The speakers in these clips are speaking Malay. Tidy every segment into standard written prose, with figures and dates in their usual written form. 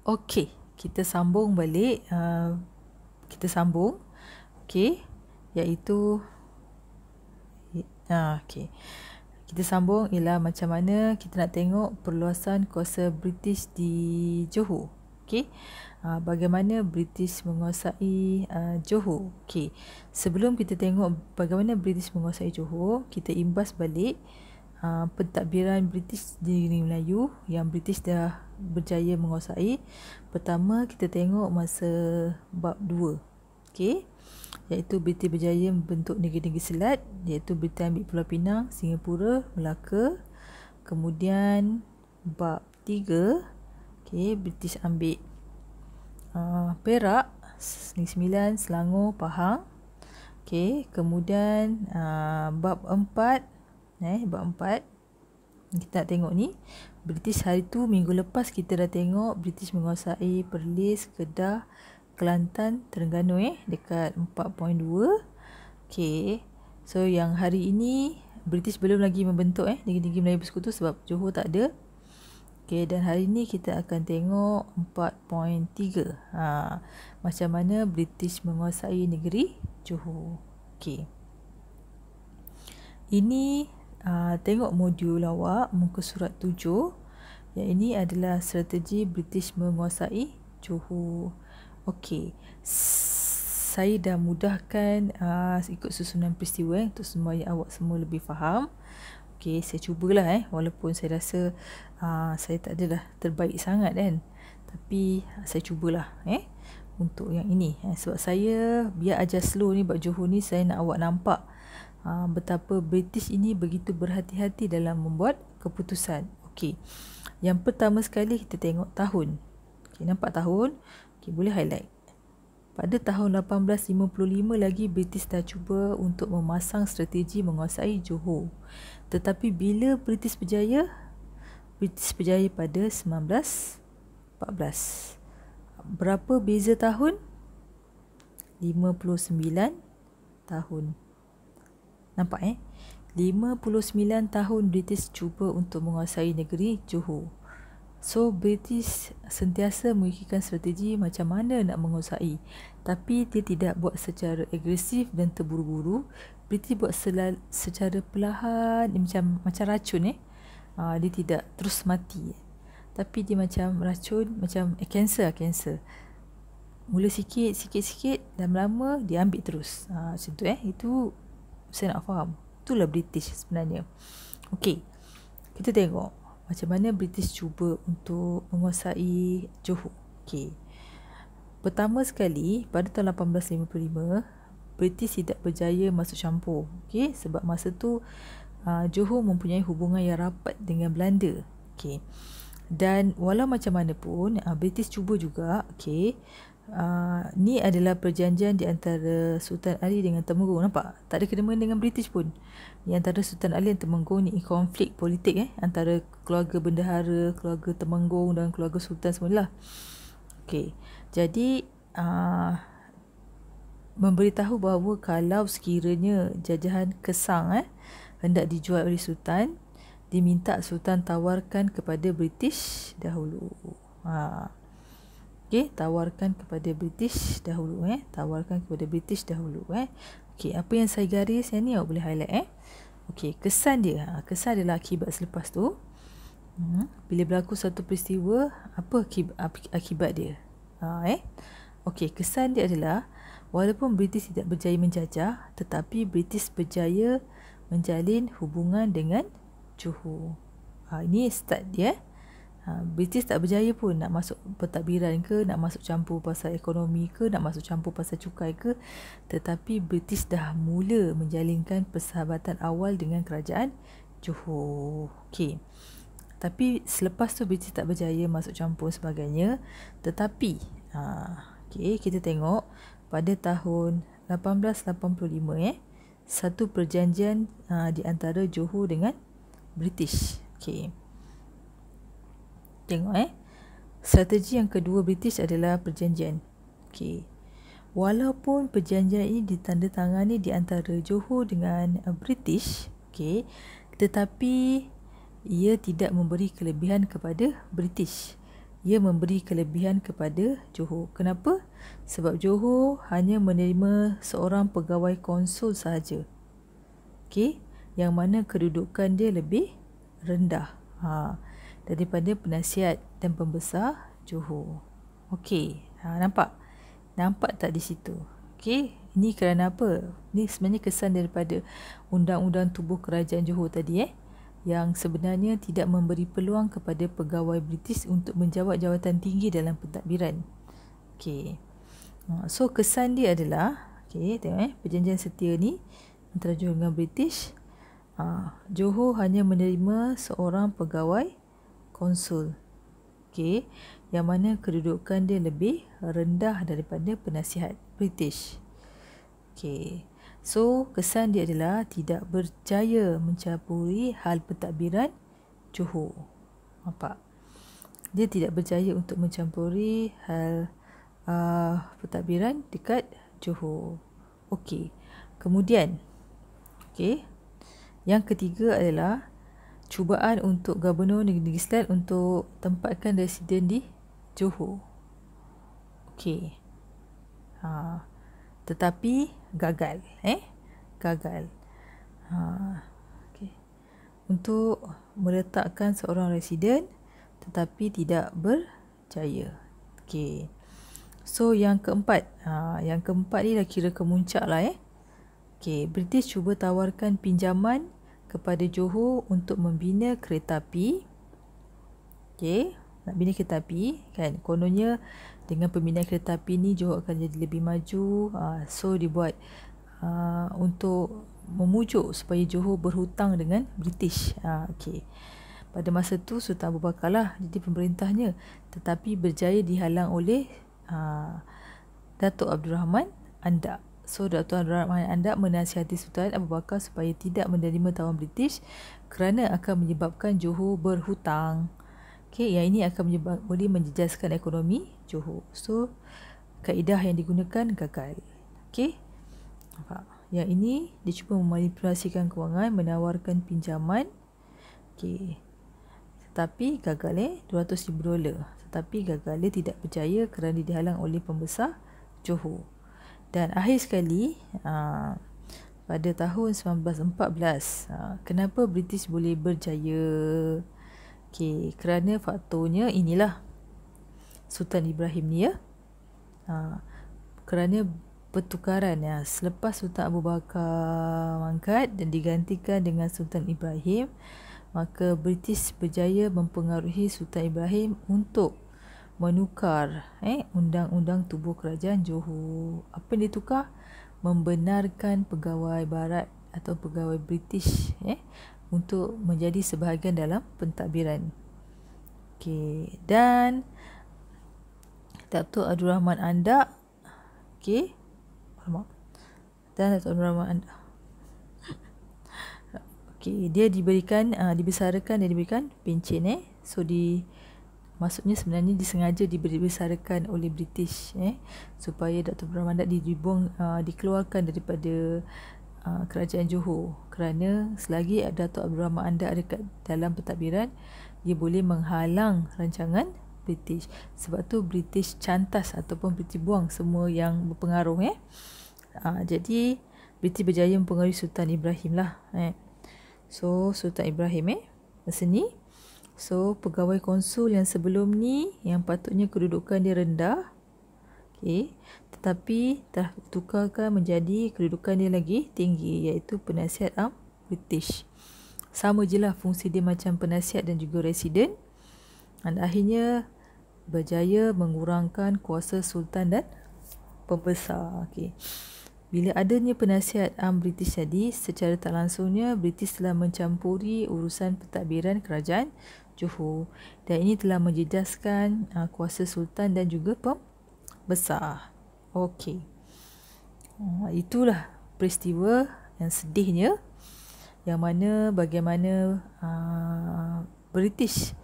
Okey, kita sambung balik. Kita sambung. Okey, iaitu okey. Kita sambung ialah macam mana kita nak tengok perluasan kuasa British di Johor. Okey. Bagaimana British menguasai Johor. Okey. Sebelum kita tengok bagaimana British menguasai Johor, kita imbas balik pentadbiran British di negeri Melayu yang British dah berjaya menguasai. Pertama, kita tengok masa bab 2. Okey. Iaitu British berjaya membentuk negeri-negeri selat, iaitu British ambil Pulau Pinang, Singapura, Melaka. Kemudian bab 3, okey, British ambil Perak, Negeri Sembilan, Selangor, Pahang. Okey, kemudian bab 4, bab 4 kita nak tengok ni British hari tu, minggu lepas kita dah tengok British menguasai Perlis, Kedah, Kelantan, Terengganu dekat 4.2. Okey. So yang hari ini British belum lagi membentuk negeri-negeri Melayu Bersekutu sebab Johor tak ada. Okey, dan hari ini kita akan tengok 4.3. Macam mana British menguasai negeri Johor. Okey. Ini tengok modul awak muka surat 7. Yang ini adalah strategi British menguasai Johor. Okey. Saya dah mudahkan ikut susunan peristiwa untuk supaya awak semua lebih faham. Okey, saya cubalah walaupun saya rasa saya tak adalah terbaik sangat kan. Tapi saya cubalah untuk yang ini. Sebab saya biar ajar slow ni bab Johor ni, saya nak awak nampak betapa British ini begitu berhati-hati dalam membuat keputusan. Okey. Yang pertama sekali kita tengok tahun. Okey, nampak tahun? Okey, boleh highlight. Pada tahun 1855 lagi British dah cuba untuk memasang strategi menguasai Johor. Tetapi bila British berjaya? British berjaya pada 1914. Berapa beza tahun? 59 tahun. Nampak 59 tahun British cuba untuk menguasai negeri Johor. So British sentiasa memikirkan strategi macam mana nak menguasai. Tapi dia tidak buat secara agresif dan terburu-buru. British buat secara perlahan, macam racun dia tidak terus mati. Tapi dia macam racun, macam kanser. Mula sikit, lama-lama dia ambil terus. Macam tu Itu saya nak faham. Itulah British sebenarnya. Okey. Kita tengok macam mana British cuba untuk menguasai Johor. Okey. Pertama sekali, pada tahun 1855, British tidak berjaya masuk campur. Okey, sebab masa tu Johor mempunyai hubungan yang rapat dengan Belanda. Okey. Dan walau macam mana pun, British cuba juga. Okey. Ni adalah perjanjian di antara Sultan Ali dengan Temenggung. Nampak? Tak ada kena-mengena dengan British pun. Di antara Sultan Ali dan Temenggung ni konflik politik antara keluarga bendahara, keluarga Temenggung dan keluarga Sultan semualah. Okey. Jadi memberitahu bahawa kalau sekiranya jajahan Kesang hendak dijual oleh Sultan, diminta Sultan tawarkan kepada British dahulu. Okey, tawarkan kepada British dahulu tawarkan kepada British dahulu Okey, apa yang saya garis yang ni awak boleh highlight Okey, kesan dia. Kesan adalah akibat selepas tu. Bila berlaku satu peristiwa, apa akibat dia? Okey, kesan dia adalah walaupun British tidak berjaya menjajah, tetapi British berjaya menjalin hubungan dengan Johor. Ini start dia. British tak berjaya pun nak masuk pentadbiran ke, nak masuk campur pasal ekonomi ke, nak masuk campur pasal cukai ke, tetapi British dah mula menjalinkan persahabatan awal dengan kerajaan Johor. Okey. Tapi selepas tu British tak berjaya masuk campur sebagainya. Tetapi okey, kita tengok pada tahun 1885 satu perjanjian di antara Johor dengan British. Okey. Tengok strategi yang kedua British adalah perjanjian. Okey. Walaupun perjanjian ini ditandatangani di antara Johor dengan British, okey, tetapi ia tidak memberi kelebihan kepada British. ia memberi kelebihan kepada Johor. Kenapa? Sebab Johor hanya menerima seorang pegawai konsul sahaja. Okey, yang mana kedudukan dia lebih rendah daripada penasihat dan pembesar Johor. Okey, nampak? Nampak tak di situ? Okey, ini kerana apa? Ini sebenarnya kesan daripada undang-undang tubuh kerajaan Johor tadi yang sebenarnya tidak memberi peluang kepada pegawai British untuk menjawat jawatan tinggi dalam pentadbiran. Okey. So kesan dia adalah, okey, tengok perjanjian setia ni antara Johor dengan British. Johor hanya menerima seorang pegawai konsul. Okey, yang mana kedudukan dia lebih rendah daripada penasihat British. Okey. So, kesan dia adalah tidak berjaya mencampuri hal pentadbiran Johor. Nampak? Dia tidak berjaya untuk mencampuri hal pentadbiran dekat Johor. Okey. Kemudian, okey, yang ketiga adalah cubaan untuk Gubernur Negeri Sembilan untuk tempatkan residen di Johor. Okey. Tetapi gagal. Gagal. Okay. Untuk meletakkan seorang residen tetapi tidak berjaya. Okey. So yang keempat. Yang keempat ni dah kira kemuncak lah. Okey, British cuba tawarkan pinjaman kepada Johor untuk membina kereta api. Okey, nak bina kereta api kan. Kononnya dengan pembinaan kereta api ni Johor akan jadi lebih maju. So dibuat untuk memujuk supaya Johor berhutang dengan British. Okey. Pada masa tu Sultan Abu Bakar lah jadi pemerintahnya, tetapi berjaya dihalang oleh Datuk Abdul Rahman Andak. So Datuk Abdul Rahman Andak menasihati Sultan Abu Bakar supaya tidak menerima tawan British kerana akan menyebabkan Johor berhutang. Okey, yang ini akan boleh menjejaskan ekonomi Johor. So, kaedah yang digunakan gagal. Okey. Yang ini dia cuba memanipulasikan kewangan, menawarkan pinjaman. Okey. Tetapi gagal $200,000. Tetapi gagal, dia tidak berjaya kerana dihalang oleh pembesar Johor. Dan akhir sekali pada tahun 1914, kenapa British boleh berjaya? Okey, kerana faktornya inilah Sultan Ibrahim ni kerana pertukaran selepas Sultan Abu Bakar mangkat dan digantikan dengan Sultan Ibrahim, maka British berjaya mempengaruhi Sultan Ibrahim untuk menukar undang-undang tubuh kerajaan Johor. Apa yang ditukar? Membenarkan pegawai barat atau pegawai British untuk menjadi sebahagian dalam pentadbiran. Okey, dan Datuk Abdul Rahman Andak, okey, dan Datuk Abdul Rahman Andak, okey, dia dibesarkan dan diberikan pencen. So maksudnya sebenarnya disengaja dibesarkan oleh British supaya Datuk Abdul Rahman Andak dikeluarkan daripada kerajaan Johor, kerana selagi Datuk Abdul Rahman Andak dekat dalam pentadbiran, dia boleh menghalang rancangan British. Sebab tu British cantas ataupun British buang semua yang berpengaruh. Jadi British berjaya mempengaruhi Sultan Ibrahim lah. So Sultan Ibrahim masa ni, so pegawai konsul yang sebelum ni yang patutnya kedudukan dia rendah, okey, tetapi telah ditukarkan menjadi kedudukan dia lagi tinggi, iaitu penasihat British. Sama je lah fungsi dia macam penasihat dan juga residen. Dan akhirnya berjaya mengurangkan kuasa Sultan dan pembesar. Okey. Bila adanya penasihat British tadi, secara tak langsungnya British telah mencampuri urusan pentadbiran kerajaan Johor, dan ini telah menjejaskan kuasa Sultan dan juga pembesar. Okey. Itulah peristiwa yang sedihnya, yang mana bagaimana British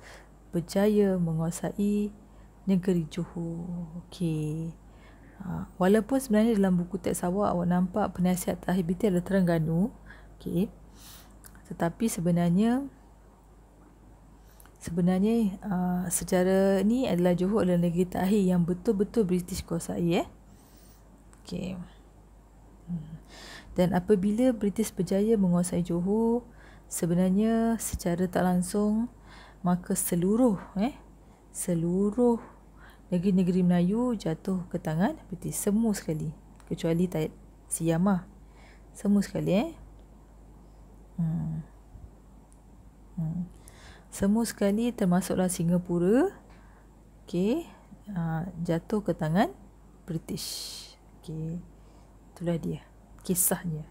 berjaya menguasai negeri Johor. Okey. Walaupun sebenarnya dalam buku teks awak nampak penasihat terakhir British adalah Terengganu, okey, tetapi sebenarnya sebenarnya secara ni adalah Johor adalah negeri terakhir yang betul-betul British kuasai. Okey. Dan apabila British berjaya menguasai Johor, sebenarnya secara tak langsung maka seluruh negeri-negeri Melayu jatuh ke tangan British, semua sekali, kecuali Siam lah. Semua sekali semua sekali termasuklah Singapura, jatuh ke tangan British. Itulah dia kisahnya.